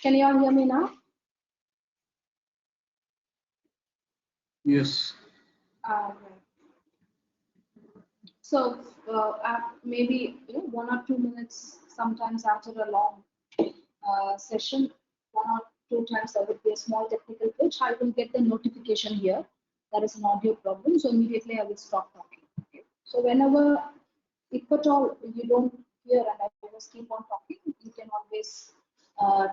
Can you all hear me now? Yes. So maybe 1 or 2 minutes, sometimes after a long session, 1 or 2 times there would be a small technical glitch. I will get the notification here. There is an audio problem, so immediately I will stop talking. Okay. So whenever, if at all you don't hear and I just keep on talking, you can always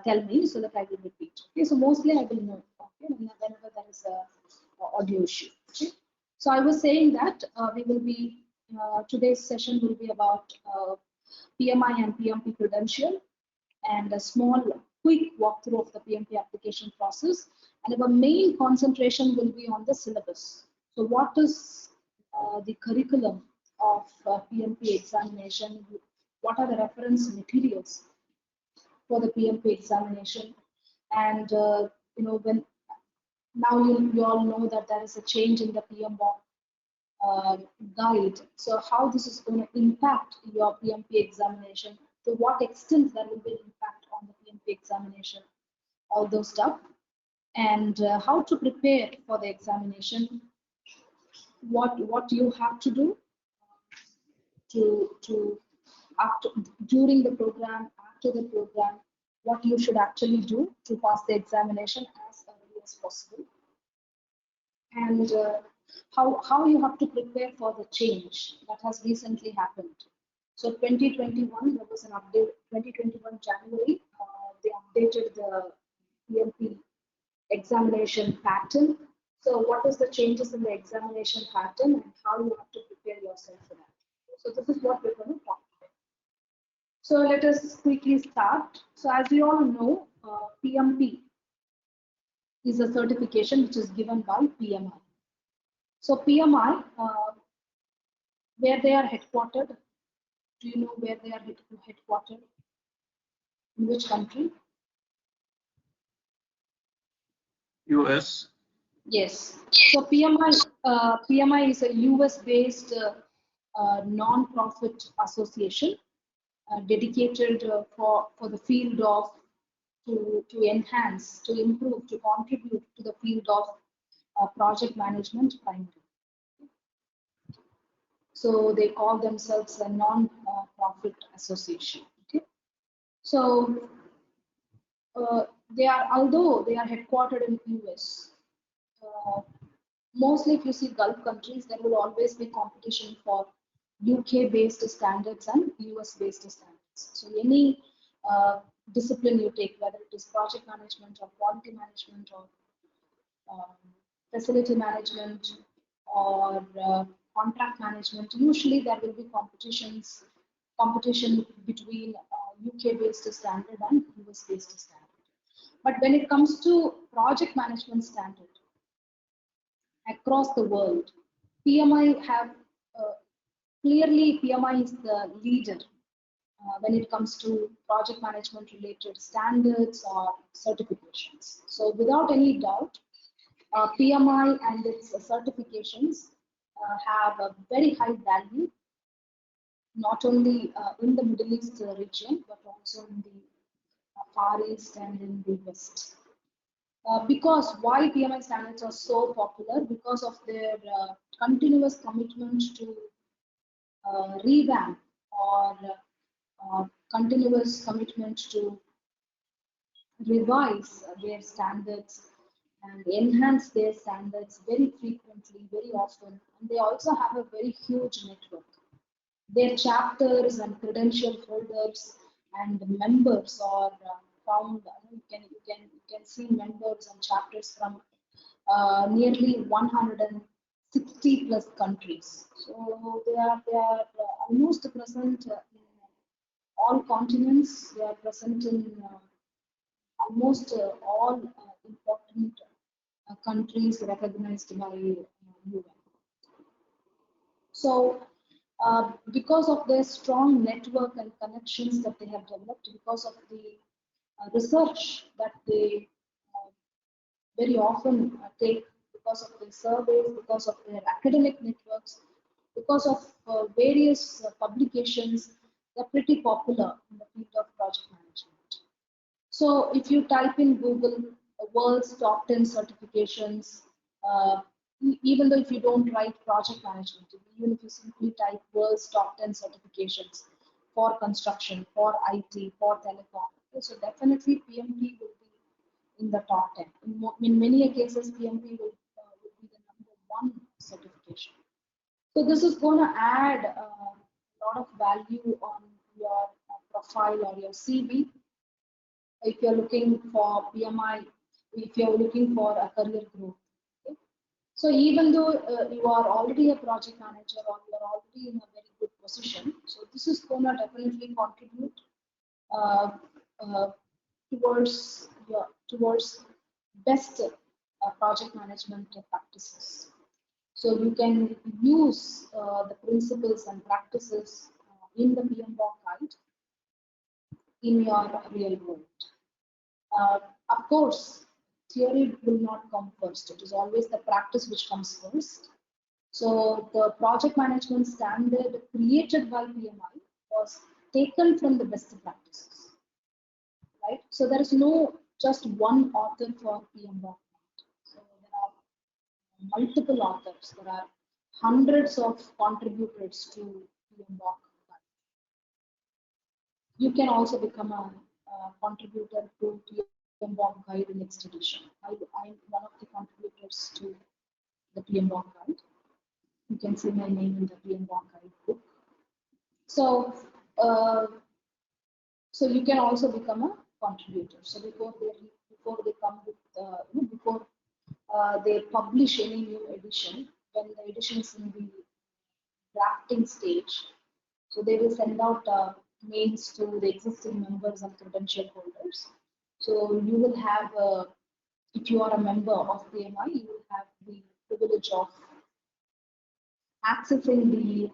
tell me so that I will repeat. Okay. So mostly I will know. Okay. Whenever there is a audio issue. Okay. So I was saying that we will be today's session will be about PMI and PMP credential and a small quick walkthrough of the PMP application process. And our main concentration will be on the syllabus. So what is the curriculum of PMP examination? What are the reference materials for the PMP examination? And when now you all know that there is a change in the PMBOK guide. So how this is going to impact your PMP examination, to what extent there will be impact on the PMP examination, all those stuff, and how to prepare for the examination, what you have to do to after, during the program, after the program, what you should actually do to pass the examination as early as possible, and how you have to prepare for the change that has recently happened. So 2021, there was an update, 2021 January, they updated the PMP examination pattern. So what is the changes in the examination pattern and how you have to prepare yourself for that. So this is what we're going to talk about. So let us quickly start. So as you all know, PMP is a certification which is given by PMI. So PMI, where they are headquartered, do you know where they are headquartered? In which country? US. Yes. So PMI is a US-based non-profit association dedicated for the field of to enhance, to improve, to contribute to the field of project management primarily. So they call themselves a non-profit association. Okay. So although they are headquartered in US, mostly if you see Gulf countries, there will always be competition for UK-based standards and US-based standards. So any discipline you take, whether it is project management or quality management or facility management or contract management, usually there will be competition between UK-based standard and US-based standard. But when it comes to project management standard across the world, PMI have clearly PMI is the leader when it comes to project management related standards or certifications. So without any doubt, PMI and its certifications have a very high value, not only in the Middle East region, but also in the Far East and in the West. Because why PMI standards are so popular? Because of their continuous commitment to revamp or continuous commitment to revise their standards and enhance their standards very frequently, very often. And they also have a very huge network. Their chapters and credential holders and members are found. You can see members and chapters from nearly 160 plus countries. So they are almost present in all continents. They are present in almost all important countries recognized by UN. So because of their strong network and connections that they have developed, because of the research that they very often take, because of their surveys, because of their academic networks, because of various publications, they're pretty popular in the field of project management. So if you type in Google world's top 10 certifications, even though if you don't write project management, even if you simply type world's top 10 certifications for construction, for IT, for telecom, okay, so definitely PMP will be in the top 10. In many cases, PMP will be the #1 certification. So this is going to add a lot of value on your profile or your CV. If you're looking for PMI, if you're looking for a career growth. Okay? So even though you are already a project manager or you're already in a very good position, so this is going to definitely contribute uh, uh, towards best project management practices. So you can use the principles and practices in the PMBOK guide in your real world. Uh, of course, theory will not come first. It is always the practice which comes first. So the project management standard created by PMI was taken from the best practices, right? So there is no just one author for PMBOK. So there are multiple authors. There are hundreds of contributors to PMBOK. You can also become a contributor to PMBOK Guide next edition. I'm one of the contributors to the PMBOK Guide. You can see my name in the PMBOK Guide book. So, so you can also become a contributor. So before they come with before they publish any new edition, when the edition is in the drafting stage, so they will send out mails to the existing members and credential holders. So you will have, if you are a member of PMI, you will have the privilege of accessing the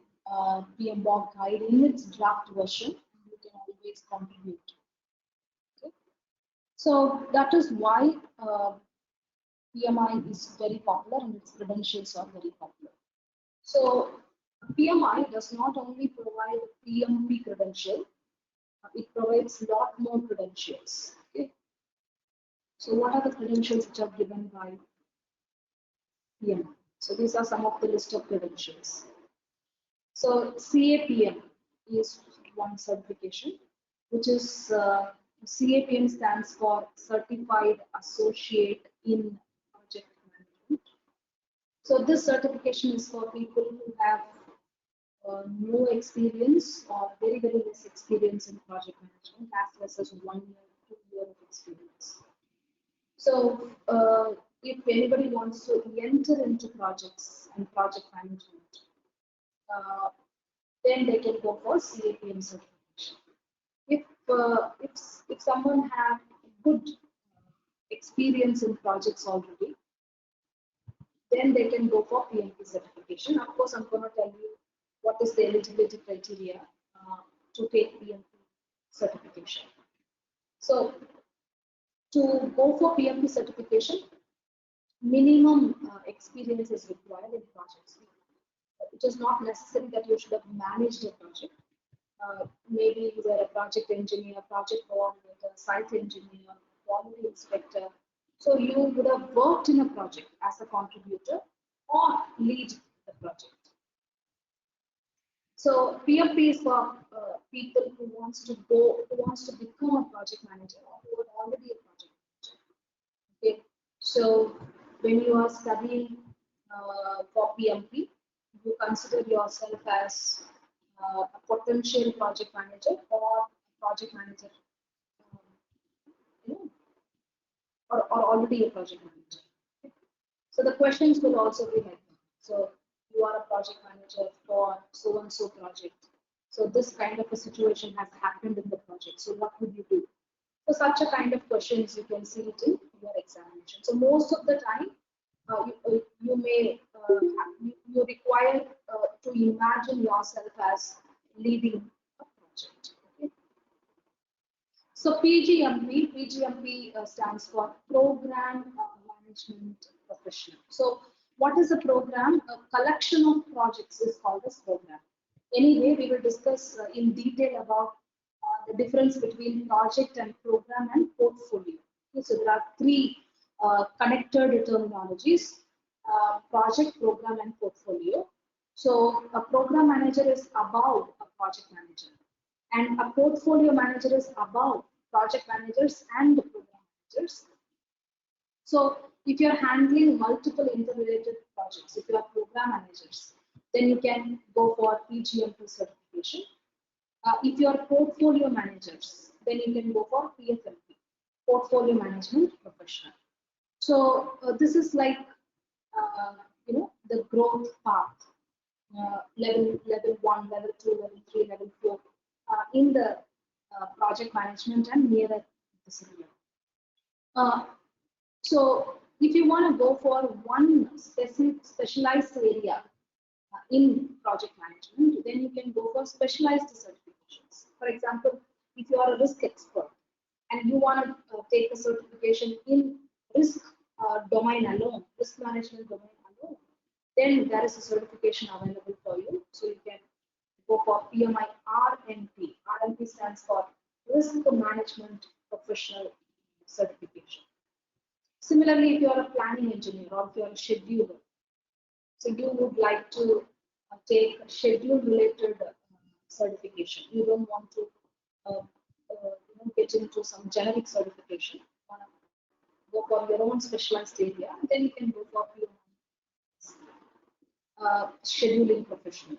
PMBOK guide in its draft version. You can always contribute. Okay? So that is why PMI is very popular and its credentials are very popular. So PMI does not only provide PMP credential, it provides a lot more credentials. Okay? So what are the credentials which are given by PMI? So these are some of the list of credentials. So CAPM is one certification, which is CAPM stands for Certified Associate in Project Management. So this certification is for people who have no experience or very, very less experience in project management, as less as 1 year, 2 years of experience. So if anybody wants to enter into projects and project management, then they can go for CAPM certification. If someone have good experience in projects already, then they can go for PMP certification. Of course, I'm going to tell you what is the eligibility criteria to take PMP certification. So to go for PMP certification, minimum experience is required in projects. It is not necessary that you should have managed a project. Maybe you were a project engineer, project coordinator, site engineer, quality inspector. So you would have worked in a project as a contributor or lead the project. So PMP is for people who wants to become a project manager or who are already a project manager. Okay, so when you are studying for PMP, you consider yourself as a potential project manager or a project manager, or already a project manager. Okay. So the questions will also be like that. So you are a project manager for so and so project. So this kind of a situation has happened in the project. So what would you do? So such a kind of questions you can see it in your examination. So most of the time, you may you require to imagine yourself as leading a project. Okay? So PGMP stands for Program Management Professional. So what is a program? A collection of projects is called as program. Anyway, we will discuss in detail about the difference between project and program and portfolio. Okay, so there are three connected terminologies: project, program, and portfolio. So a program manager is above a project manager, and a portfolio manager is above project managers and the program managers. So if you're handling multiple interrelated projects, if you are program managers, then you can go for PGMP certification. If you are portfolio managers, then you can go for PFMP, portfolio management professional. So this is like the growth path, level 1, level 2, level 3, level 4 in the project management and nearer discipline. So if you want to go for one specialized area in project management, then you can go for specialized certifications. For example, if you are a risk expert and you want to take a certification in risk domain alone, risk management domain alone, then there is a certification available for you. So you can go for PMI RMP. RMP stands for Risk Management Professional Certification. Similarly, if you are a planning engineer or if you are a scheduler, so you would like to take a schedule related certification. You don't want to get into some generic certification. You want to go for your own specialized area, then you can go for PMI scheduling professional.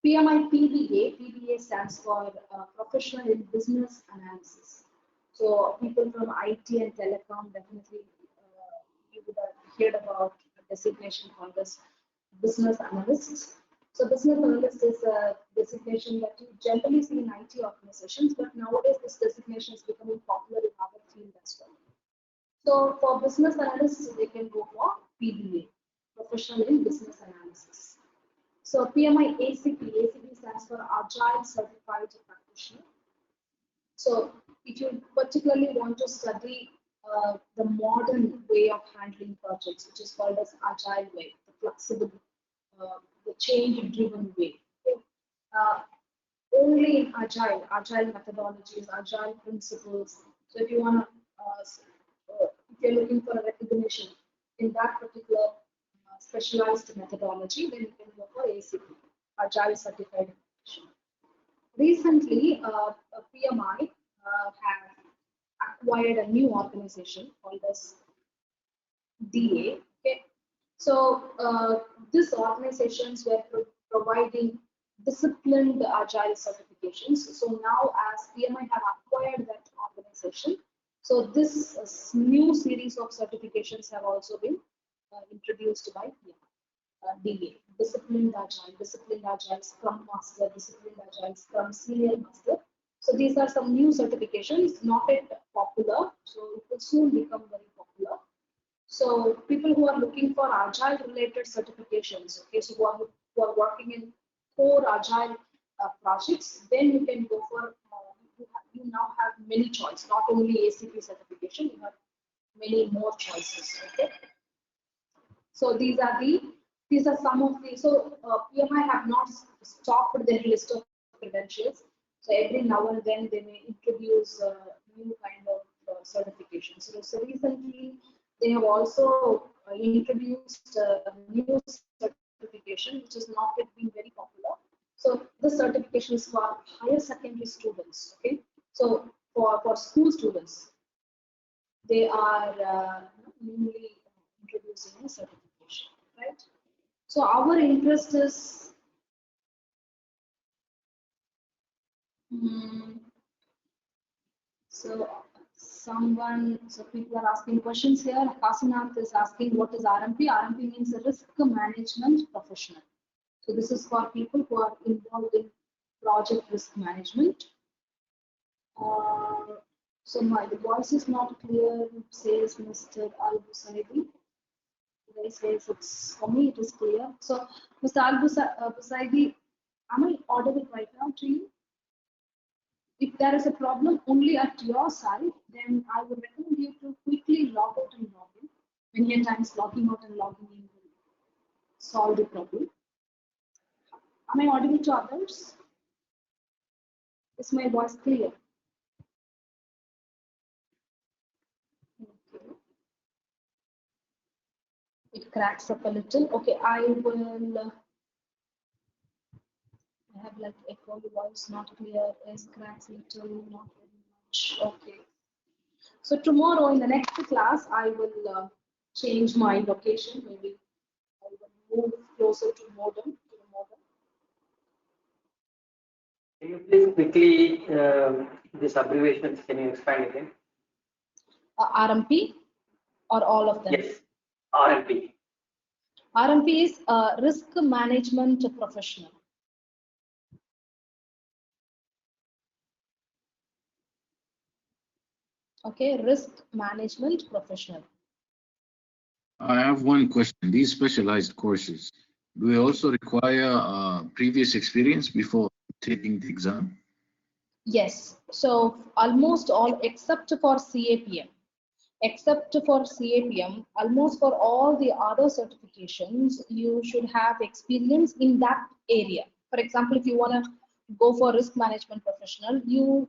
PMI PBA. PBA stands for Professional in Business Analysis. So people from IT and telecom definitely you would have heard about a designation called as business analyst. So business analyst is a designation that you generally see in IT organizations, but nowadays this designation is becoming popular in our field as well. So for business analysts, they can go for PBA, Professional in Business Analysis. So PMI ACP. ACP stands for Agile Certified Practitioner. So if you particularly want to study the modern way of handling projects, which is called as agile way, the flexible, the change-driven way. Okay? Only in agile methodologies, agile principles. So if you want to, if you're looking for a recognition in that particular specialized methodology, then you can go for ACP, Agile Certified Practitioner. Recently, PMI have acquired a new organization called as DA. Okay, so these organizations were providing disciplined agile certifications. So now, as PMI have acquired that organization, so this new series of certifications have also been introduced by PMI. DA, disciplined agile, Scrum Master, disciplined agile, Scrum Senior Master. So these are some new certifications, not yet popular, so it will soon become very popular. So people who are looking for agile related certifications, okay, so who are working in core agile projects, then you can go for, you now have many choices, not only ACP certification, you have many more choices, okay. So these are some of the, so PMI have not stopped their list of credentials. So every now and then they may introduce new kind of certifications. So recently they have also introduced a new certification, which has not yet been very popular. So this certification is for higher secondary students. Okay, so for school students, they are newly introducing a certification, right? So our interest is so people are asking questions here. Kasinath is asking what is RMP? RMP means Risk Management Professional. So this is for people who are involved in project risk management. So the voice is not clear, says Mr. Al-Busaidi. He says it's, for me it is clear. So Mr. Al-Busaidi, am I audible right now to you? If there is a problem only at your side, then I would recommend you to quickly log out and log in. Many times logging out and logging in will solve the problem. Am I audible to others? Is my voice clear? cracks up a little. Okay, I will. I have like echo, voice not clear, is cracks little, not very much. Okay. So tomorrow in the next class, I will change my location. Maybe I will move closer to modem. To the modem. Can you please quickly these abbreviations? Can you expand again? RMP or all of them? Yes, RMP. RMP is Risk Management Professional. Okay, Risk Management Professional. I have one question. These specialized courses, do they also require previous experience before taking the exam? Yes, so almost all except for CAPM. Except for CAPM, almost for all the other certifications, you should have experience in that area. For example, if you want to go for risk management professional, you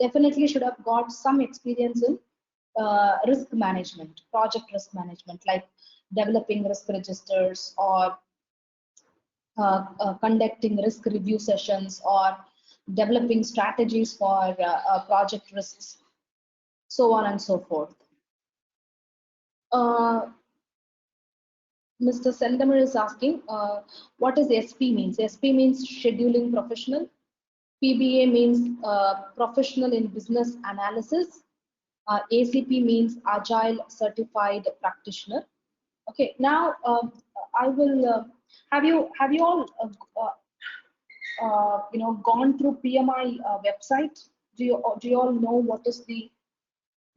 definitely should have got some experience in risk management, project risk management, like developing risk registers or conducting risk review sessions or developing strategies for project risks, so on and so forth. Mr. Sendamir is asking, what is SP means? SP means scheduling professional. PBA means professional in business analysis. ACP means agile certified practitioner. Okay, now I will. Have you all gone through PMI website? Do you all know what is the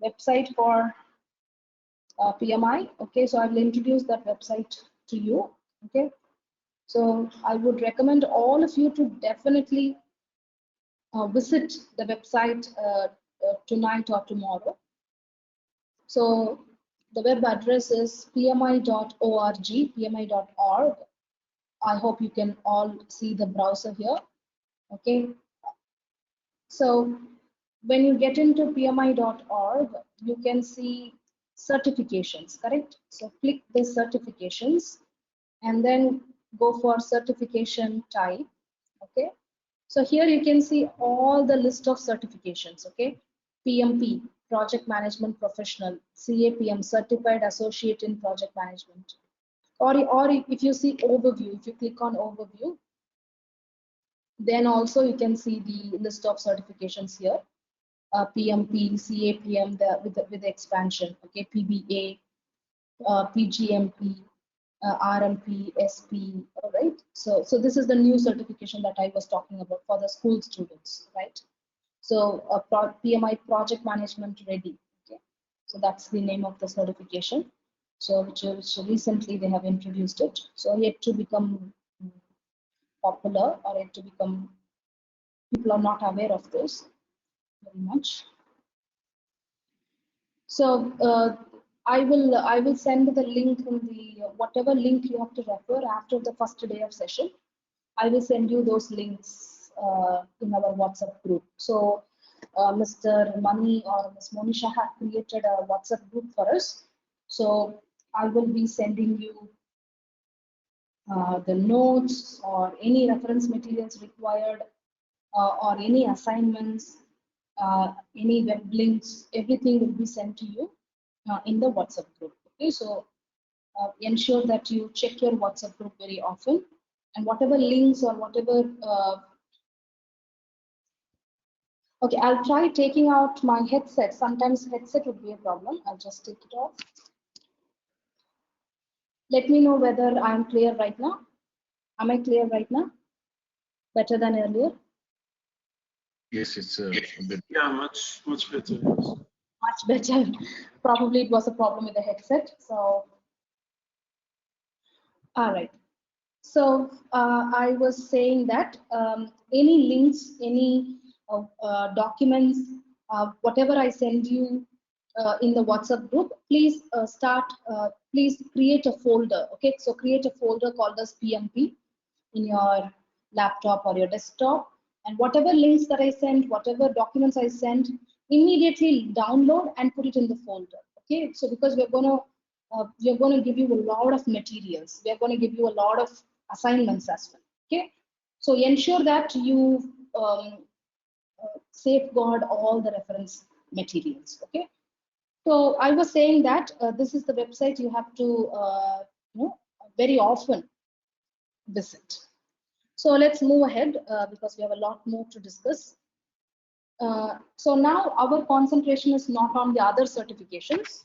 website for PMI? Okay, so I will introduce that website to you. Okay, so I would recommend all of you to definitely visit the website tonight or tomorrow. So the web address is pmi.org, pmi.org. I hope you can all see the browser here. Okay, so when you get into pmi.org, you can see certifications, correct? So click the certifications and then go for certification type. Okay, so here you can see all the list of certifications. Okay, PMP, Project Management Professional, CAPM, Certified Associate in Project Management. Or if you see overview, if you click on overview, then also you can see the list of certifications here. PMP, CAPM with the expansion. Okay, PBA, PGMP, RMP, SP. All right. So this is the new certification that I was talking about for the school students, right? So PMI Project Management Ready. Okay. So that's the name of the certification. So which recently they have introduced it. So yet to become popular or yet to become, people are not aware of this very much. So I will send the link in the whatever link you have to refer after the first day of session. I will send you those links in our WhatsApp group. So Mr. Mani or Ms. Monisha have created a WhatsApp group for us. So I will be sending you the notes or any reference materials required or any assignments, any web links, everything will be sent to you in the WhatsApp group. Okay, so ensure that you check your WhatsApp group very often, and whatever links or whatever. Okay, I'll try taking out my headset. Sometimes headset would be a problem. I'll just take it off. Let me know whether I'm clear right now. Am I clear right now? Better than earlier? Yes, it's a bit. Yeah, much better. Yes. Much better. Probably it was a problem with the headset. So, all right. So I was saying that any links, any documents, whatever I send you in the WhatsApp group, please please create a folder. Okay, so create a folder called as PMP in your laptop or your desktop, and whatever links that I send, whatever documents I send, immediately download and put it in the folder. Okay, so because we're going to we are going to give you a lot of materials. We are going to give you a lot of assignments as well. Okay, so ensure that you safeguard all the reference materials. Okay, so I was saying that this is the website you have to very often visit. So let's move ahead because we have a lot more to discuss. So now our concentration is not on the other certifications.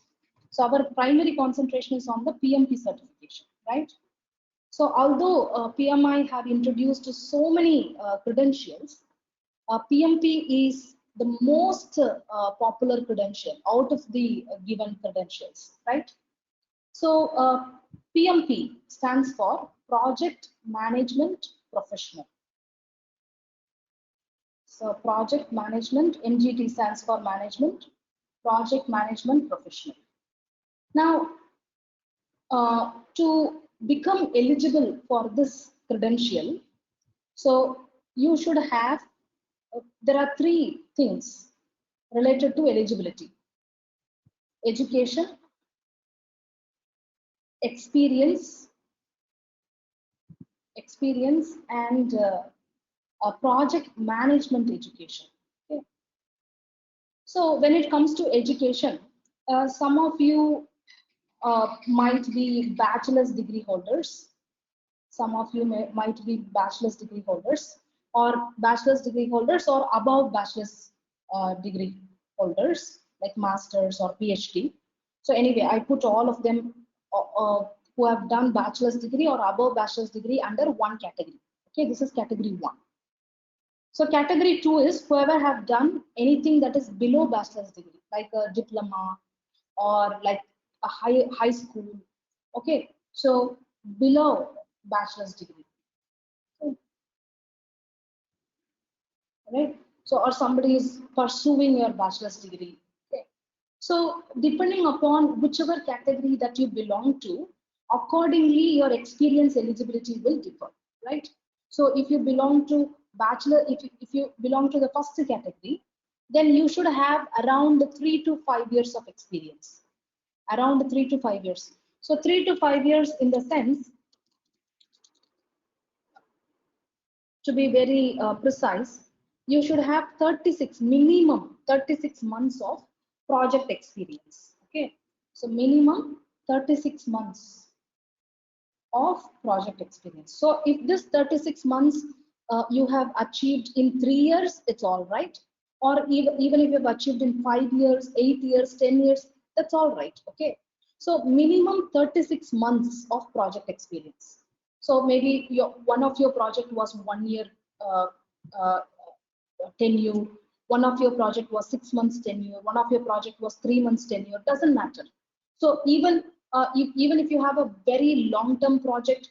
So our primary concentration is on the PMP certification, right? So although PMI have introduced so many credentials, PMP is the most popular credential out of the given credentials, right? So PMP stands for Project Management Professional. So Project Management, MGT stands for Management, Project Management Professional. Now, to become eligible for this credential, so you should have, there are three things related to eligibility: education, experience, and project management education. Okay. So when it comes to education, some of you might be bachelor's degree holders. Some of you might be bachelor's degree holders or above bachelor's degree holders, like masters or PhD. So anyway, I put all of them who have done bachelor's degree or above bachelor's degree under one category. Okay, this is category 1. So category 2 is whoever have done anything that is below bachelor's degree, like a diploma or like a high school. Okay, so below bachelor's degree. Okay. Right? So or somebody is pursuing your bachelor's degree. Okay. So depending upon whichever category that you belong to, accordingly your experience eligibility will differ, right? So if you belong to bachelor, if you belong to the first category, then you should have around 3 to 5 years of experience. Around 3 to 5 years. So 3 to 5 years in the sense, to be very precise, you should have 36, minimum 36 months of project experience. Okay, so minimum 36 months of project experience. So if this 36 months you have achieved in 3 years, it's all right. Or even if you've achieved in 5 years, 8 years, 10 years, that's all right. Okay, so minimum 36 months of project experience. So maybe one of your project was 1 year tenure, one of your project was 6 months tenure, one of your project was 3 months tenure, doesn't matter. So even if you have a very long-term project,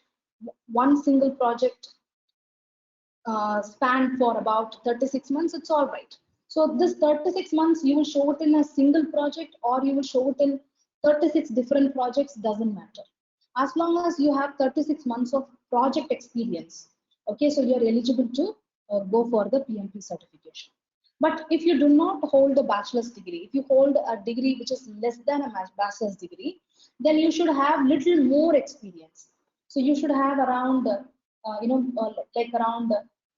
one single project span for about 36 months, it's all right. So this 36 months, you will show it in a single project or you will show it in 36 different projects, doesn't matter. As long as you have 36 months of project experience, okay, so you're eligible to go for the PMP certification. But if you do not hold a bachelor's degree, if you hold a degree which is less than a bachelor's degree, then you should have little more experience. So you should have around, like around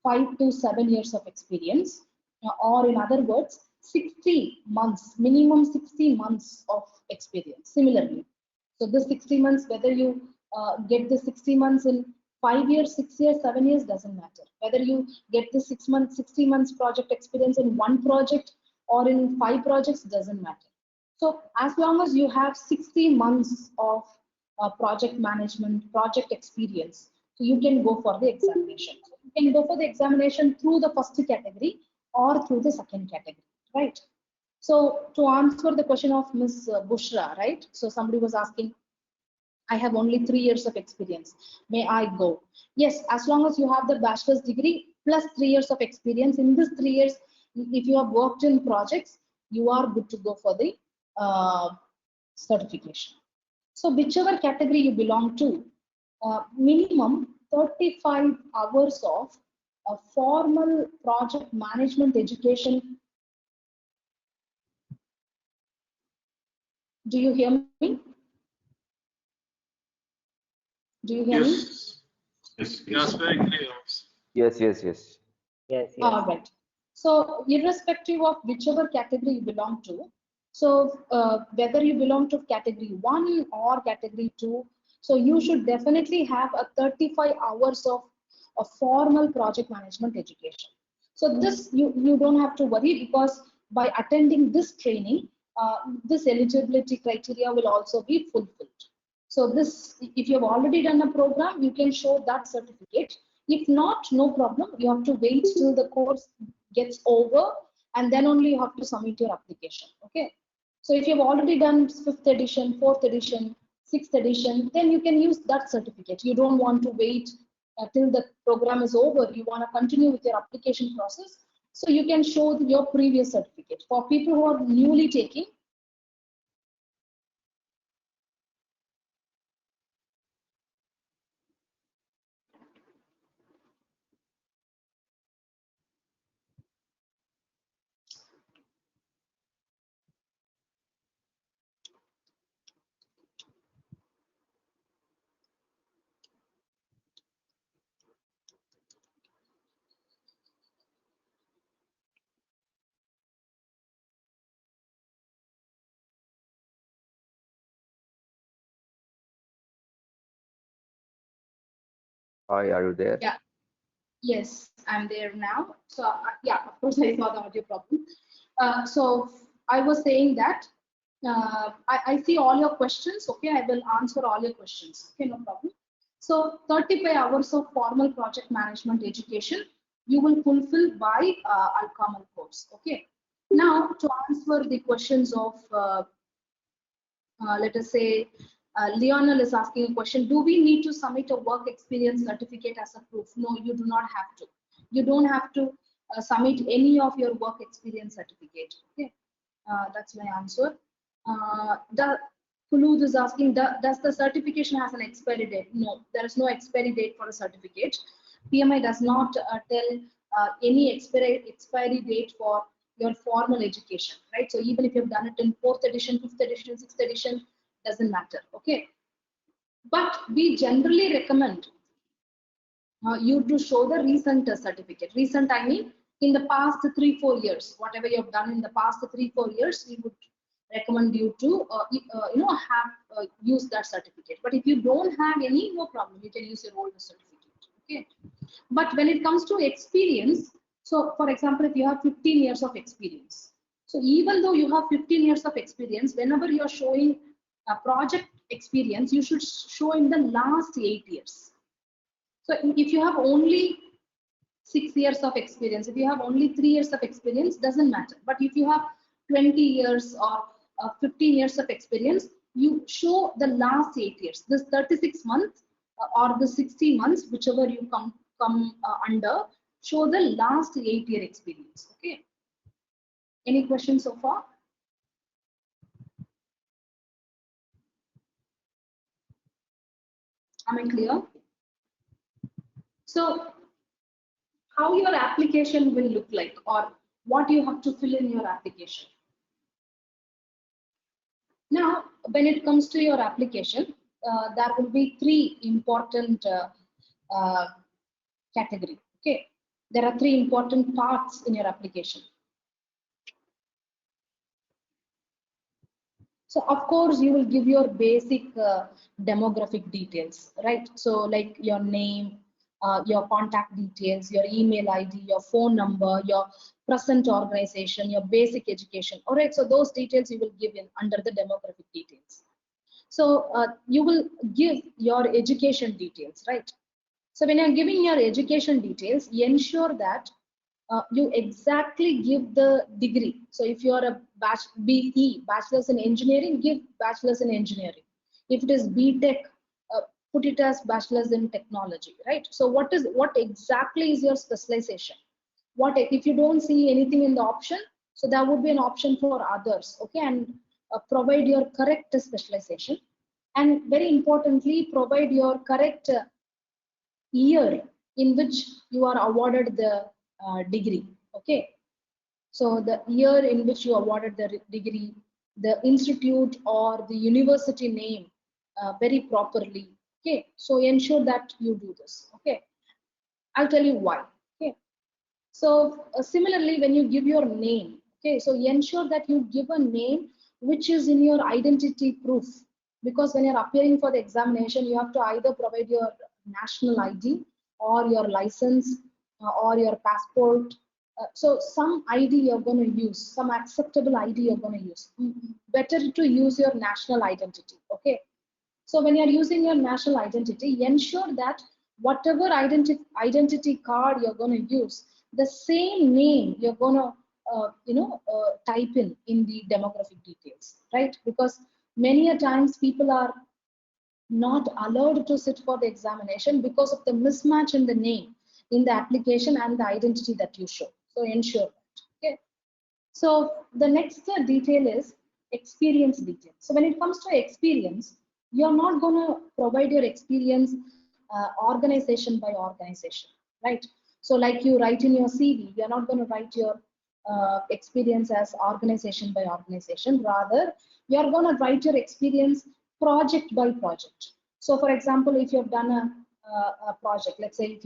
5 to 7 years of experience, or in other words, 60 months, minimum 60 months of experience. Similarly, so this 60 months, whether you get the 60 months in 5 years, 6 years, 7 years, doesn't matter. Whether you get the 6 months, 60 months project experience in one project or in 5 projects, doesn't matter. So as long as you have 60 months of project management, project experience, so you can go for the examination. So you can go for the examination through the first category or through the second category, right? So to answer the question of Ms. Bushra, right? So somebody was asking, I have only 3 years of experience. May I go? Yes, as long as you have the bachelor's degree plus 3 years of experience. In this 3 years, if you have worked in projects, you are good to go for the certification. So whichever category you belong to, minimum 35 hours of formal project management education. Do you hear me? Do you hear me? Yes. Yes, very clear. Yes, yes, yes. Yes, yes. All right. So irrespective of whichever category you belong to, so whether you belong to category 1 or category 2, so you should definitely have a 35 hours of formal project management education. So this you don't have to worry, because by attending this training, this eligibility criteria will also be fulfilled. So this, if you have already done a program, you can show that certificate. If not, no problem. You have to wait till the course gets over, and then only you have to submit your application. Okay. So if you've already done 5th edition, 4th edition, 6th edition, then you can use that certificate. You don't want to wait till the program is over. You want to continue with your application process. So you can show your previous certificate. For people who are newly taking, Hi, are you there? yeah. Yes, I'm there now. So yeah, of course I saw the audio problem. So I was saying that I see all your questions. Okay, I will answer all your questions. Okay, no problem. So 35 hours of formal project management education you will fulfill by Alkamal course. Okay. Now to answer the questions of let us say Lionel is asking a question: do we need to submit a work experience certificate as a proof? No, you do not have to. You don't have to submit any of your work experience certificate. Okay, that's my answer. The Kulud is asking, does the certification has an expiry date? No, there is no expiry date for a certificate. PMI does not tell any expiry date for your formal education, right? So even if you've done it in 4th edition, 5th edition, 6th edition, doesn't matter. Okay, but we generally recommend you to show the recent certificate. Recent, I mean, in the past 3-4 years, whatever you have done in the past 3-4 years, we would recommend you to have use that certificate. But if you don't have any, no problem, you can use your old certificate. Okay, but when it comes to experience, so for example, if you have 15 years of experience, so even though you have 15 years of experience, whenever you're showing a project experience, you should show in the last 8 years. So if you have only 6 years of experience, if you have only 3 years of experience, doesn't matter. But if you have 20 years or 15 years of experience, you show the last 8 years. This 36 months or the 60 months, whichever you come under, show the last 8-year experience. Okay. Any questions so far? Am I clear? So how your application will look like, or what you have to fill in your application. Now, when it comes to your application, there will be 3 important category. Okay, there are 3 important parts in your application. So of course you will give your basic demographic details, right? So like your name, your contact details, your email ID, your phone number, your present organization, your basic education. All right, so those details you will give in under the demographic details. So you will give your education details, right? So when you're giving your education details, ensure that you exactly give the degree. So if you are a BE, Bachelor's in Engineering, give Bachelor's in Engineering. If it is BTech, put it as Bachelor's in Technology, right? So what exactly is your specialization? What if you don't see anything in the option? So there would be an option for others, okay? And provide your correct specialization. And very importantly, provide your correct year in which you are awarded the degree. Okay, so the year in which you awarded the degree, the institute or the university name very properly, Okay, so ensure that you do this. Okay, I'll tell you why. Okay, so similarly, when you give your name, okay, so ensure that you give a name which is in your identity proof, because when you're appearing for the examination, you have to either provide your national ID or your license or your passport. So some ID you're going to use, some acceptable ID you're going to use. Better to use your national identity. Okay, so when you're using your national identity, ensure that whatever identity card you're going to use, the same name you're going to type in the demographic details, right? Because many a times people are not allowed to sit for the examination because of the mismatch in the name in the application and the identity that you show. So ensure that. Okay. So the next detail is experience detail. So when it comes to experience, you're not going to provide your experience organization by organization, right? So like you write in your CV, you're not going to write your experience as organization by organization. Rather, you're going to write your experience project by project. So for example, if you've done a project, let's say if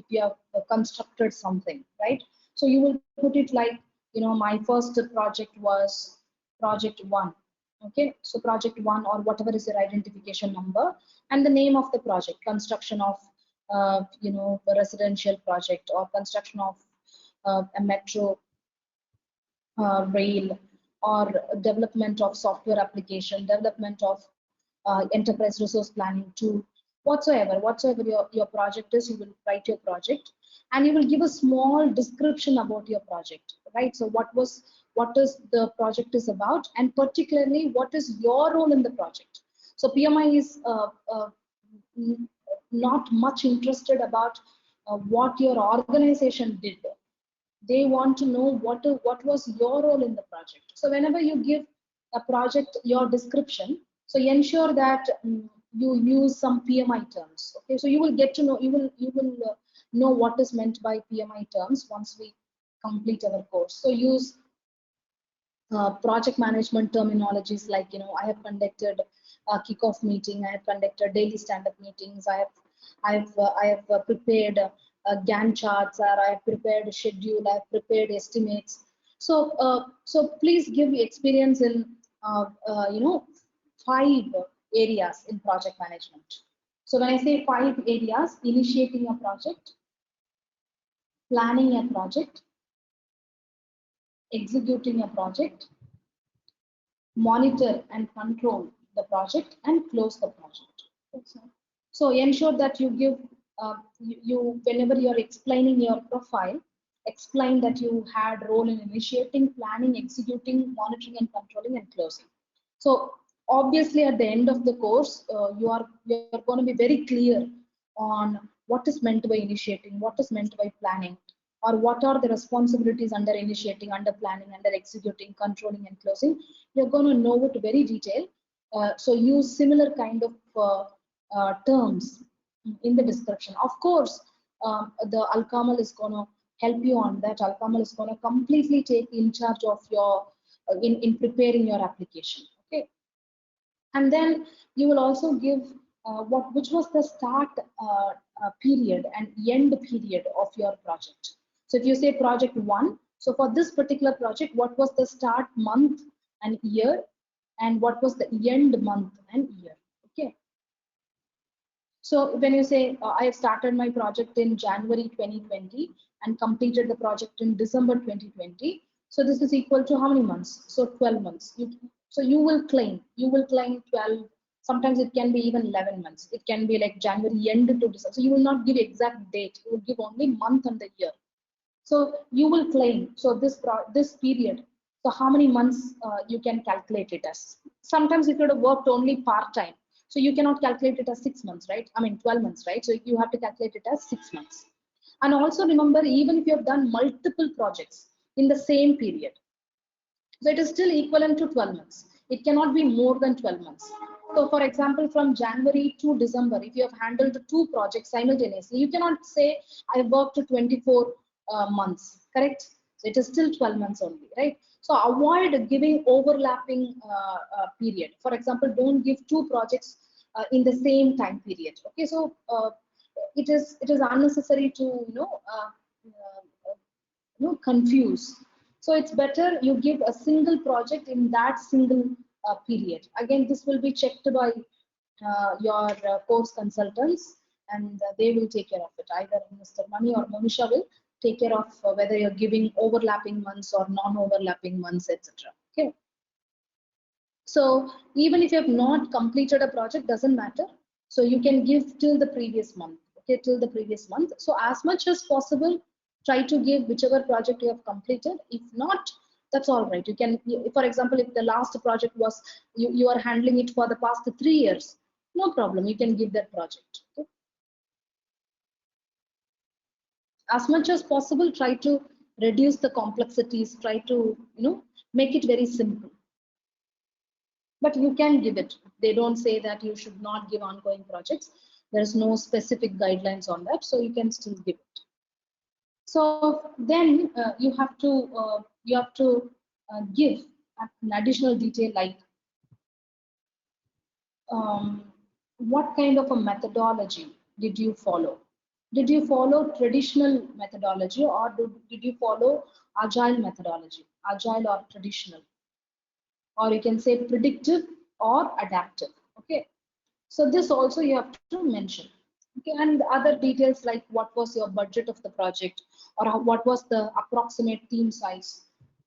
you have constructed something, right? So you will put it like, my first project was project 1. Okay, so project 1 or whatever is your identification number and the name of the project, construction of a residential project or construction of a metro rail, or development of software application, development of enterprise resource planning tool, whatsoever your project is. You will write your project and you will give a small description about your project, right? So what is the project is about, and particularly what is your role in the project. So PMI is not much interested about what your organization did. They want to know what was your role in the project. So whenever you give a project your description, so ensure that you use some PMI terms. Okay, so you will get to know, you will know what is meant by PMI terms once we complete our course. So use project management terminologies like, I have conducted a kickoff meeting, I have conducted daily stand-up meetings, I have prepared Gantt charts, or I have prepared a schedule, I have prepared estimates. So so please give experience in 5 areas in project management. So when I say 5 areas: initiating a project, planning a project, executing a project, monitor and control the project, and close the project. So ensure that you give you whenever you're explaining your profile, explain that you had role in initiating, planning, executing, monitoring and controlling, and closing. So obviously at the end of the course, you're going to be very clear on what is meant by initiating, what is meant by planning, or what are the responsibilities under initiating, under planning, under executing, controlling and closing. You're going to know it very detailed. So use similar kind of terms in the description. Of course, the Alkamal is going to help you on that. Alkamal is going to completely take in charge of your in preparing your application. Okay, and then you will also give which was the start period and end period of your project. So if you say project 1, so for this particular project, what was the start month and year, and what was the end month and year. Okay. So when you say I have started my project in January 2020 and completed the project in December 2020, so this is equal to how many months? So 12 months. So you will claim 12. Sometimes it can be even 11 months. It can be like January end to December. So you will not give exact date. You will give only month and the year. So you will claim, so this period, so how many months you can calculate it as. Sometimes if you have worked only part-time, so you cannot calculate it as 6 months, right? I mean 12 months, right? So you have to calculate it as 6 months. And also remember, even if you have done multiple projects in the same period, so it is still equivalent to 12 months. It cannot be more than 12 months. So for example, from January to December, if you have handled 2 projects simultaneously, you cannot say I worked 24 months, correct? So it is still 12 months only, right? So avoid giving overlapping period. For example, don't give 2 projects in the same time period. Okay, so it is unnecessary to confuse. So it's better you give a single project in that single period. Again, this will be checked by your course consultants, and they will take care of it. Either Mr. Mani or Monisha will take care of whether you're giving overlapping months or non-overlapping months, etc. Okay. So even if you have not completed a project, doesn't matter. So you can give till the previous month. Okay, till the previous month. So as much as possible, try to give whichever project you have completed. If not, that's all right. You can, for example, if the last project was you are handling it for the past 3 years, no problem. You can give that project. Okay? As much as possible, try to reduce the complexities. Try to make it very simple. But you can give it. They don't say that you should not give ongoing projects. There's no specific guidelines on that, so you can still give it. So then you have to give an additional detail like what kind of a methodology did you follow? Did you follow traditional methodology, or did you follow agile methodology, agile or traditional? Or you can say predictive or adaptive. Okay, so this also you have to mention. Okay, and other details like what was your budget of the project, or what was the approximate team size.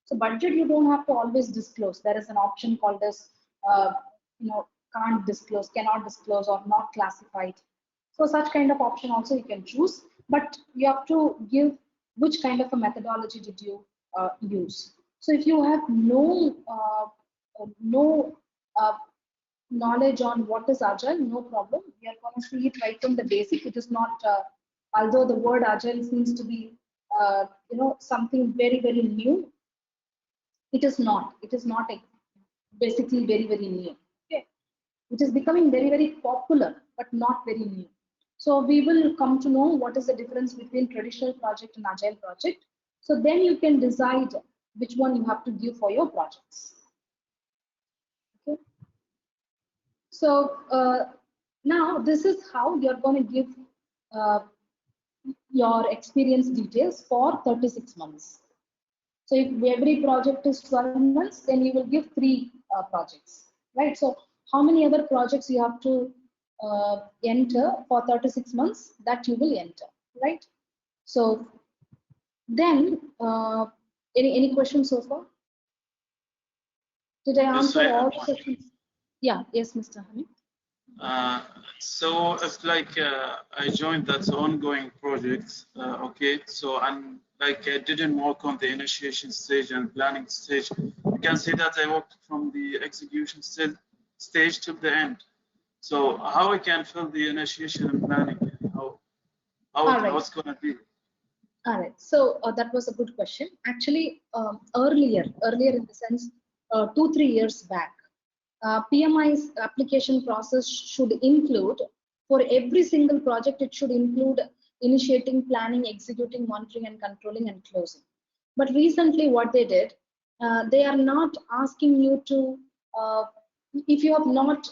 So budget you don't have to always disclose. There is an option called as can't disclose, cannot disclose, or not classified. So such kind of option also you can choose, but you have to give which kind of a methodology did you use. So if you have no knowledge on what is agile, no problem. We are going to see it right from the basic. It is not, although the word agile seems to be, something very, very new. It is not. It is not basically very, very new. Okay, it is becoming very, very popular, but not very new. So we will come to know what is the difference between traditional project and agile project. So then you can decide which one you have to give for your projects. Okay. So now this is how you're going to give your experience details for 36 months. So if every project is 12 months, then you will give 3 projects, right? So how many other projects you have to enter for 36 months, that you will enter, right? So then any questions so far? Did I answer all the questions? Yeah, yes, Mr. Hamid. So it's like I joined that ongoing project, okay, so and like I didn't work on the initiation stage and planning stage. You can see that I worked from the execution stage to the end. So how I can fill the initiation and planning? How it's going to be? All right, so that was a good question. Actually, earlier in the sense 2-3 years back, PMI's application process should include, for every single project, it should include initiating, planning, executing, monitoring, and controlling, and closing. But recently what they did, they are not asking you to, if you have not,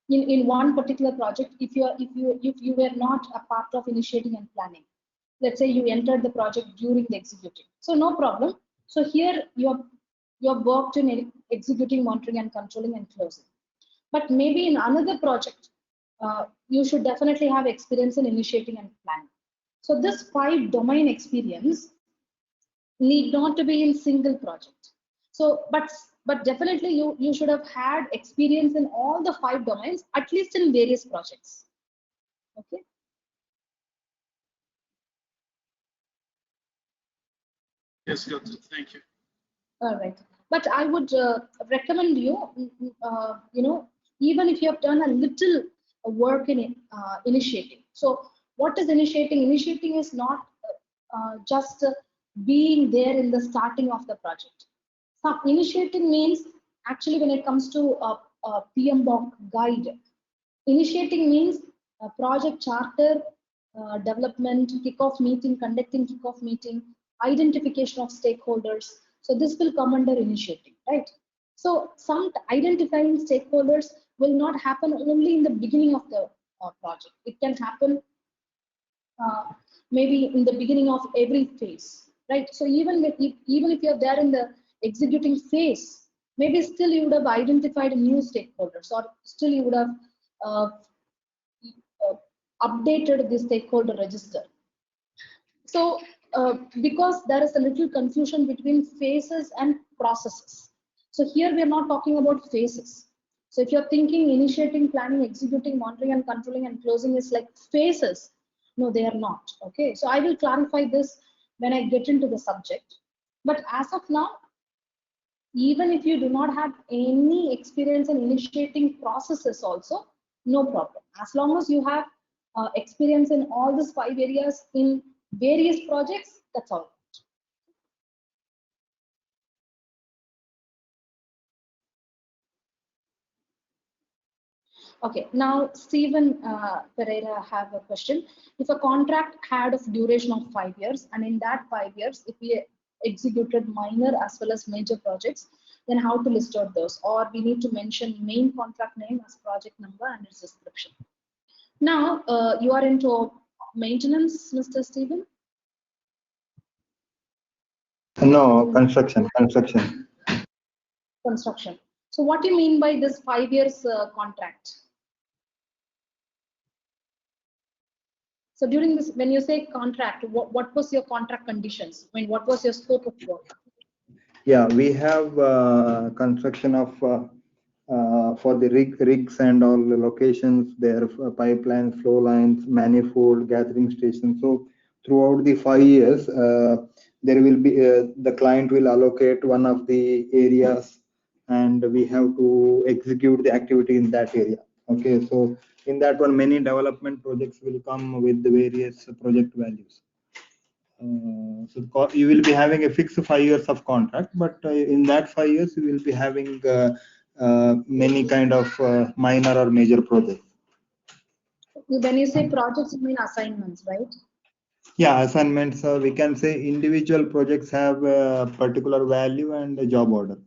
in one particular project, if you were not a part of initiating and planning, let's say you entered the project during the executing, so no problem. So here you have worked in executing, monitoring, and controlling, and closing. But maybe in another project, you should definitely have experience in initiating and planning. So this 5 domain experience need not to be in single project. So, but definitely you should have had experience in all the 5 domains, at least in various projects. Okay. Yes, good. Thank you. All right. But I would recommend you, even if you have done a little work in initiating. So what is initiating? Initiating is not just being there in the starting of the project. So initiating means, actually when it comes to a PMBOK guide, initiating means project charter, development, kickoff meeting, conducting kickoff meeting, identification of stakeholders. So this will come under initiating, right? So some identifying stakeholders will not happen only in the beginning of the project. It can happen maybe in the beginning of every phase, right? So even if you're there in the executing phase, maybe still you would have identified new stakeholders, or still you would have uh, updated the stakeholder register. So because there is a little confusion between phases and processes. So here we are not talking about phases. So if you're thinking initiating, planning, executing, monitoring and controlling and closing is like phases, no, they are not. Okay, so I will clarify this when I get into the subject. But as of now, even if you do not have any experience in initiating processes also, no problem. As long as you have experience in all these 5 areas in various projects, that's all. Okay, now Stephen Pereira have a question. If a contract had a duration of 5 years, and in that 5 years, if we executed minor as well as major projects, then how to list out those? Or we need to mention main contract name as project number and its description. Now, you are into maintenance, Mr. Stephen? No, construction. Construction. So what do you mean by this 5 years contract? So during this, when you say contract, what was your contract conditions? I mean, what was your scope of work? Yeah, we have construction of for the rigs and all the locations, their pipelines, flow lines, manifold, gathering stations. So throughout the 5 years, there will be the client will allocate one of the areas, and we have to execute the activity in that area. Okay, so in that one, many development projects will come with the various project values. So you will be having a fixed 5 years of contract, but in that 5 years you will be having many kind of minor or major projects. When you say projects, you mean assignments, right? Yeah, assignments. We can say individual projects have a particular value and a job order.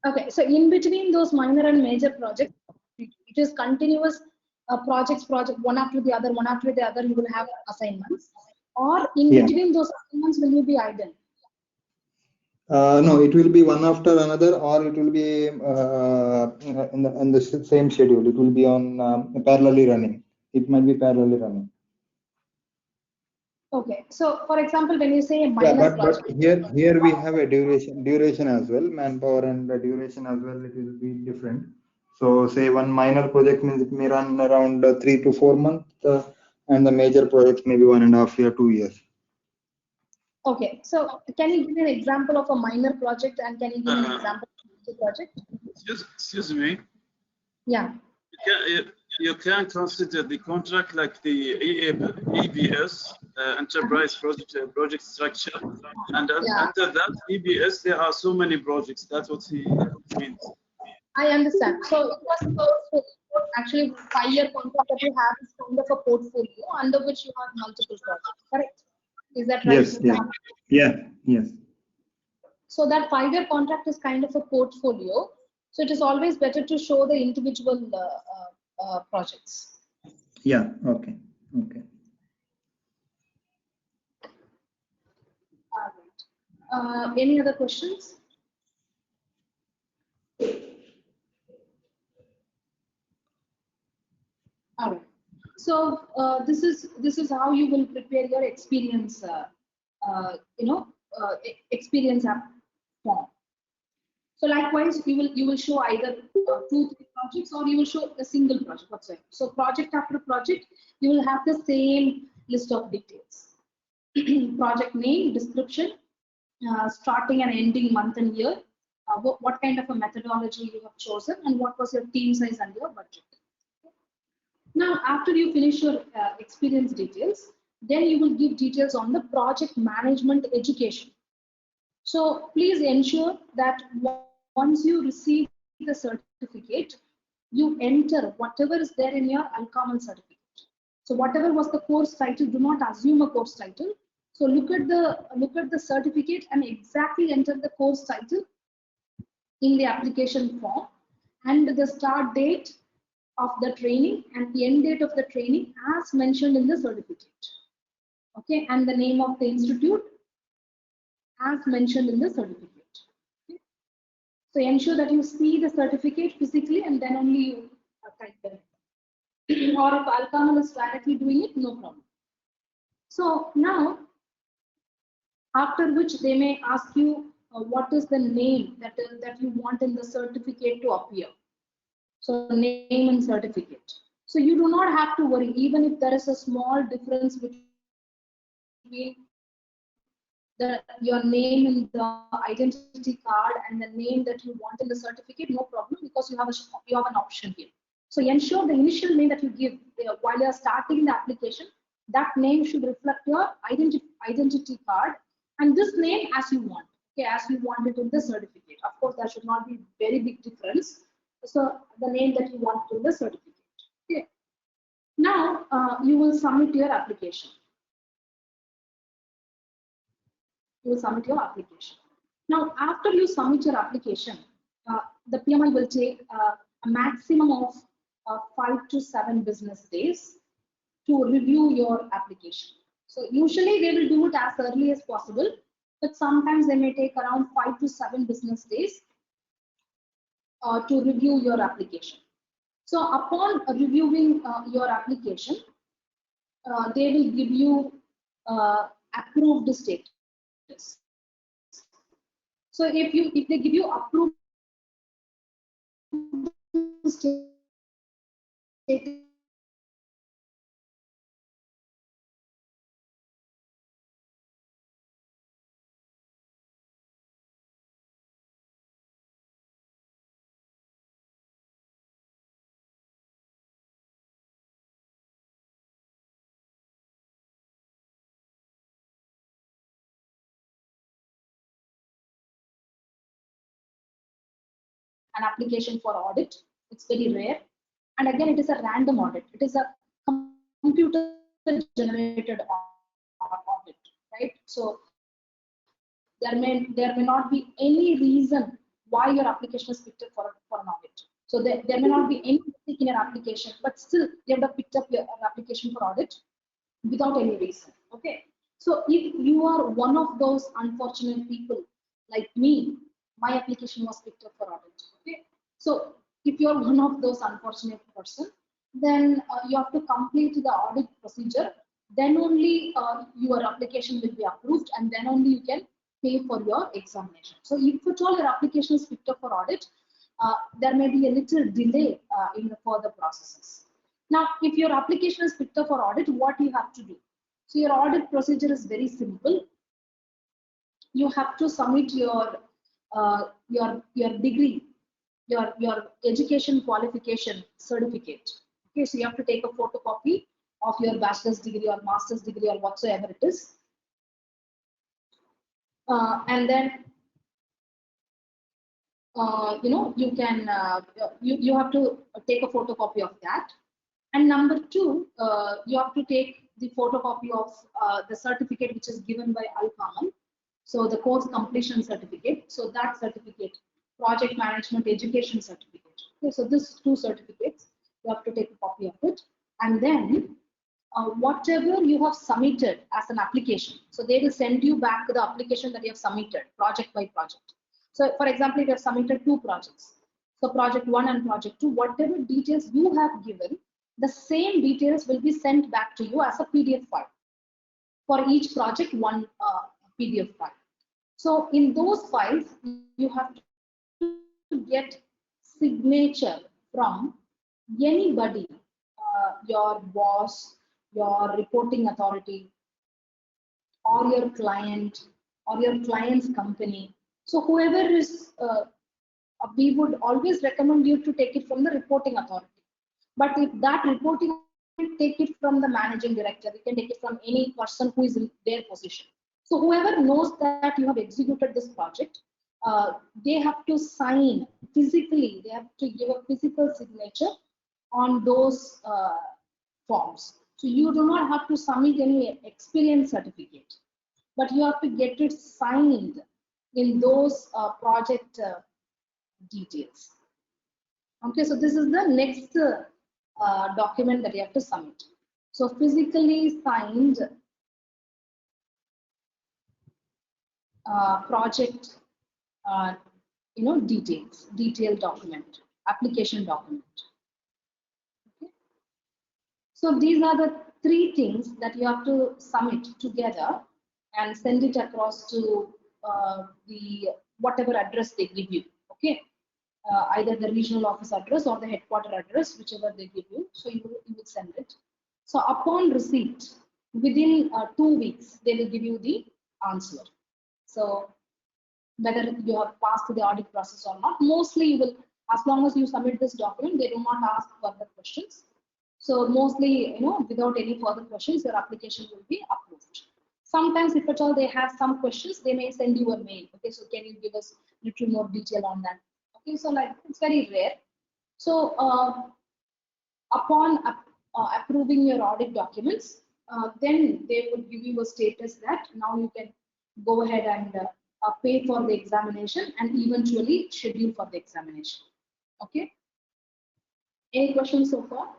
Okay, so in between those minor and major projects, it is continuous project one after the other, you will have assignments. Or in between those assignments, will you be idle? No, it will be one after another, or it will be in the same schedule. It will be on parallelly running. It might be parallelly running. Okay, so for example, when you say a minor project, but here we have a duration as well, manpower and the duration as well. It will be different. So say one minor project means it may run around 3 to 4 months, and the major project maybe 1.5 year, 2 years. Okay, so can you give me an example of a minor project, and can you give me an example of a project? Excuse me. Yeah. You can consider the contract like the EBS, enterprise project structure, and under that EBS there are so many projects. That's what he means. I understand. So it was actually 5 year contract that you have is kind of a portfolio under which you have multiple projects, correct? Is that right? Yes. Yes. So that 5 year contract is kind of a portfolio. So it is always better to show the individual projects. Yeah. Okay. Any other questions? All right. So this is how you will prepare your experience, experience app form. So likewise, you will show either 2-3 projects, or you will show a single project whatsoever. So project after project, you will have the same list of details: project name, description, starting and ending month and year, what kind of a methodology you have chosen, and what was your team size and your budget. Now, after you finish your experience details, then you will give details on the project management education. So please ensure that once you receive the certificate, you enter whatever is there in your uncommon certificate. So whatever was the course title, do not assume a course title. So look at the certificate and exactly enter the course title in the application form, and the start date of the training and the end date of the training as mentioned in the certificate. Okay, and the name of the institute as mentioned in the certificate. Okay. So ensure that you see the certificate physically and then only you type them. Or if Alkamal is directly doing it, no problem. So now, after which they may ask you what is the name that you want in the certificate to appear. So name and certificate. So you do not have to worry, even if there is a small difference between your name in the identity card and the name that you want in the certificate, no problem, because you have an option here. So ensure the initial name that you give while you are starting the application, that name should reflect your identity card, and this name as you want, okay, as you want it in the certificate. Of course, there should not be very big difference. So the name that you want in the certificate. Okay. Now you will submit your application. You will submit your application. Now, after you submit your application, the PMI will take a maximum of 5 to 7 business days to review your application. So usually they will do it as early as possible, but sometimes they may take around 5 to 7 business days to review your application. So upon reviewing your application, they will give you approved status. So if they give you approved status, an application for audit. It's very rare. And again, it is a random audit. It is a computer generated audit, right? So there may not be any reason why your application is picked up for an audit. So there may not be any mistake in your application, but still you have to pick up your application for audit without any reason. Okay. So if you are one of those unfortunate people like me, my application was picked up for audit. Okay. So if you are one of those unfortunate person, then you have to complete the audit procedure. Then only your application will be approved, and then only you can pay for your examination. So if at all your application is picked up for audit, there may be a little delay in the further processes. Now, if your application is picked up for audit, what you have to do? So your audit procedure is very simple. You have to submit your degree, your education qualification certificate. Okay, so you have to take a photocopy of your bachelor's degree or master's degree or whatsoever it is, and then you can you have to take a photocopy of that. And number 2, you have to take the photocopy of the certificate which is given by Alkamal. So the course completion certificate. So that certificate, project management education certificate. Okay, so these 2 certificates, you have to take a copy of it. And then whatever you have submitted as an application, so they will send you back the application that you have submitted, project by project. So for example, if you have submitted 2 projects, so project 1 and project 2, whatever details you have given, the same details will be sent back to you as a PDF file. For each project, 1 PDF file. So in those files, you have to get signature from anybody, your boss, your reporting authority, or your client, or your client's company. So whoever is, we would always recommend you to take it from the reporting authority. But if that reporting, take it from the managing director, you can take it from any person who is in their position. So whoever knows that you have executed this project, they have to sign physically, they have to give a physical signature on those forms. So you do not have to submit any experience certificate, but you have to get it signed in those project details. Okay, so this is the next document that you have to submit. So physically signed project, detailed document, application document. Okay. So these are the three things that you have to submit together and send it across to the whatever address they give you. Okay, either the regional office address or the headquarter address, whichever they give you. So you will send it. So upon receipt, within 2 weeks, they will give you the answer. So whether you have passed the audit process or not, mostly you will, as long as you submit this document, they do not ask further questions. So mostly, without any further questions, your application will be approved. Sometimes, if at all they have some questions, they may send you a mail. Okay, so can you give us a little more detail on that? Okay, so like it's very rare. So upon approving your audit documents, then they would give you a status that now you can go ahead and pay for the examination and eventually schedule for the examination. Okay. Any questions so far?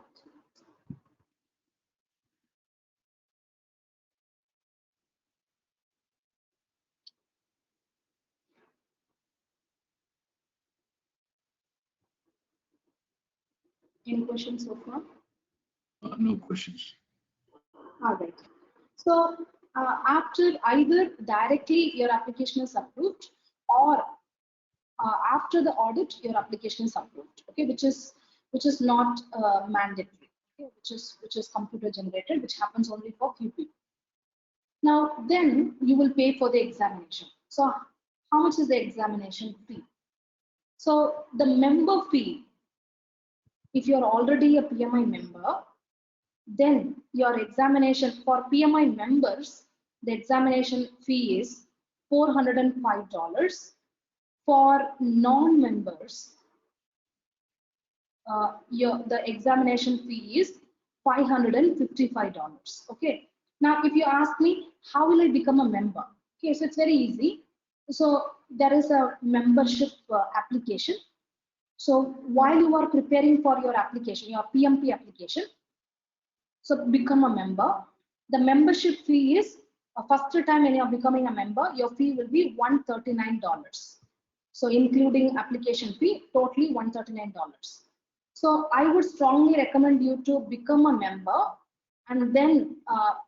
Any questions so far? No questions. All right. So after either directly your application is approved or after the audit your application is approved. Okay, which is not mandatory. Okay, which is computer generated, which happens only for few people. Now then you will pay for the examination. So how much is the examination fee? So the member fee, if you're already a PMI member, then your examination for PMI members, the examination fee is $405. For non-members, the examination fee is $555. Okay. Now, if you ask me, how will I become a member? Okay, so it's very easy. So there is a membership application. So while you are preparing for your application, your PMP application, so become a member. The membership fee is first time when you are becoming a member, your fee will be $139. So including application fee, totally $139. So I would strongly recommend you to become a member and then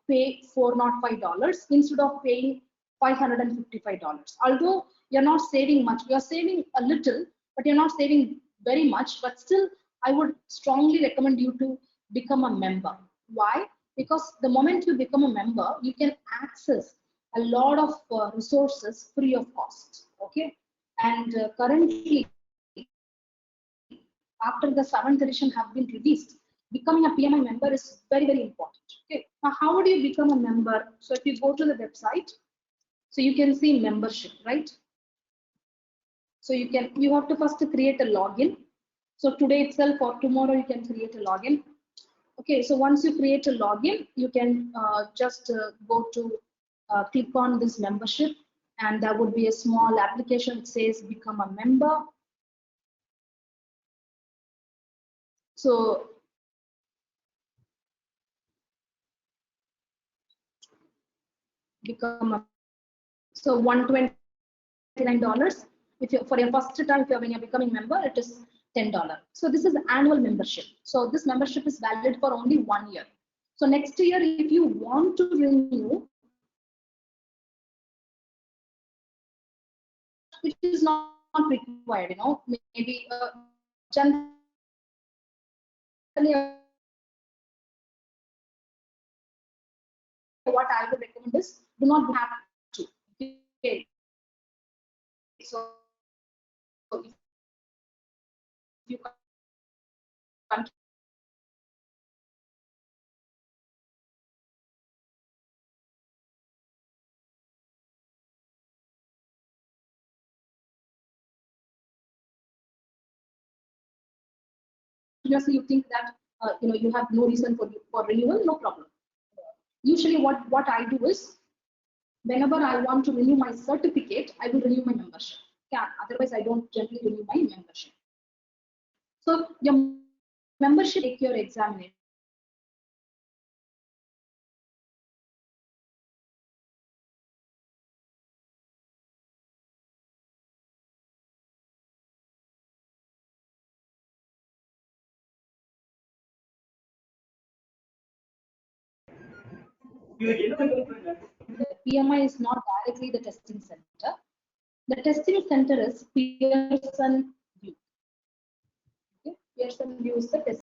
pay $405 instead of paying $555. Although you're not saving much, you're saving a little, but you're not saving very much. But still, I would strongly recommend you to become a member. Why? Because the moment you become a member, you can access a lot of resources free of cost. Okay, and currently, after the 7th edition have been released, becoming a PMI member is very, very important. Okay, now how would you become a member? So if you go to the website, so you can see membership, right? So you have to first create a login. So today itself or tomorrow you can create a login. Okay, so once you create a login, you can just go to click on this membership, and there would be a small application that says become a member. So become a, so $129. If you for your first time, when you're becoming member, it is $10. So this is annual membership. So this membership is valid for only 1 year. So next year, if you want to renew, which is not required, maybe generally what I would recommend is do not have to. Okay. So if you continuously you think that you have no reason for renewal, no problem. Usually what I do is whenever I want to renew my certificate, I will renew my membership. Yeah, otherwise I don't generally renew my membership. So your membership take your examination. The PMI is not directly the testing center. The testing center is Pearson View. Okay? Pearson View is the testing